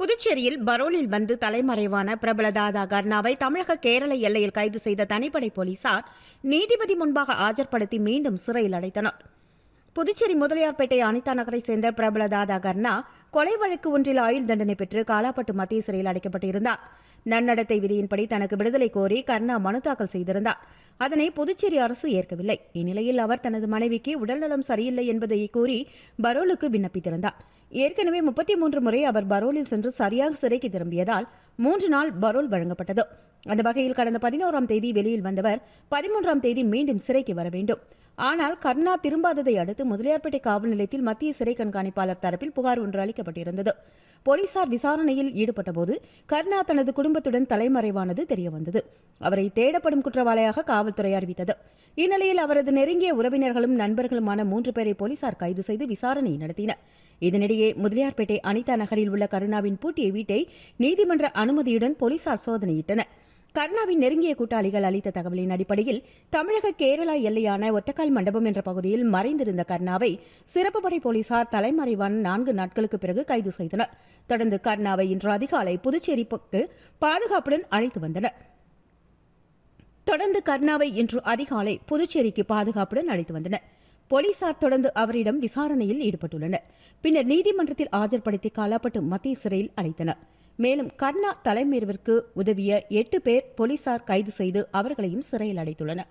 புதுச்சேரியில் பரோலில் வந்து தலைமறைவான பிரபல தாதா கர்ணாவை தமிழக கேரள எல்லையில் கைது செய்த தனிப்படை போலீசார் நீதிபதி முன்பாக ஆஜர்படுத்தி மீண்டும் சிறையில் அடைத்தனர். புதுச்சேரி முதலியார்பேட்டை அனிதா நகரை சேர்ந்த பிரபல தாதா கர்ணா கொலை வழக்கு ஒன்றில் ஆயுள் தண்டனை பெற்று காலாப்பட்டு மத்திய சிறையில் அடைக்கப்பட்டிருந்தார். நன்னடத்தை விதியின்படி தனக்கு விடுதலை கோரி கர்ணா மனு தாக்கல் செய்திருந்தார். அதனை புதுச்சேரி அரசு ஏற்கவில்லை. இந்நிலையில் அவர் தனது மனைவிக்கு உடல்நலம் சரியில்லை என்பதை கூறி பரோலுக்கு விண்ணப்பித்திருந்தார். ஏற்கனவே 33 முறை அவர் பரோலில் சென்று சரியாக சிறைக்கு திரும்பியதால் 3 நாள் பரோல் வழங்கப்பட்டது. அந்த வகையில் கடந்த 11ஆம் தேதி வெளியில் வந்தவர் 13ஆம் தேதி மீண்டும் சிறைக்கு வர வேண்டும். ஆனால் கர்ணா திரும்பாததை அடுத்து முதலியார்பேட்டை காவல் நிலையத்தில் மத்திய சிறை கண்காணிப்பாளர் தரப்பில் புகார் ஒன்று அளிக்கப்பட்டிருந்தது. போலீசார் விசாரணையில் ஈடுபட்டபோது கர்ணா தனது குடும்பத்துடன் தலைமறைவானது தெரியவந்தது. அவரை தேடப்படும் குற்றவாளியாக காவல்துறை அறிவித்தது. இந்நிலையில் அவரது நெருங்கிய உறவினர்களும் நண்பர்களுமான 3 பேரை போலீசார் கைது செய்து விசாரணை நடத்தினர். இதனிடையே முதலியார்பேட்டை அனிதா நகரில் உள்ள கருணாவின் பூட்டிய வீட்டை நீதிமன்ற அனுமதியுடன் போலீசார் சோதனையிட்டனர். கர்ணாவின் நெருங்கிய கூட்டாளிகள் அளித்த தகவலின் அடிப்படையில் தமிழக கேரளா எல்லையான ஒத்தக்கால் மண்டபம் என்ற பகுதியில் மறைந்திருந்த கர்ணாவை சிறப்பு படை போலீசார் தலைமறைவான 4 நாட்களுக்கு பிறகு கைது செய்தனர். தொடர்ந்து கர்ணாவை இன்று அதிகாலை புதுச்சேரிக்கு பாதுகாப்புடன் அழைத்து வந்தனர். போலீசார் தொடர்ந்து அவரிடம் விசாரணையில் ஈடுபட்டுள்ளனர். பின்னர் நீதிமன்றத்தில் ஆஜர்படுத்தி காலாப்பட்டு மத்திய சிறையில் அடைத்தனர். மேலும் கர்ணா தலைமறைவிற்கு உதவிய 8 பேர் போலீசார் கைது செய்து அவர்களையும் சிறையில் அடைத்துள்ளனர்.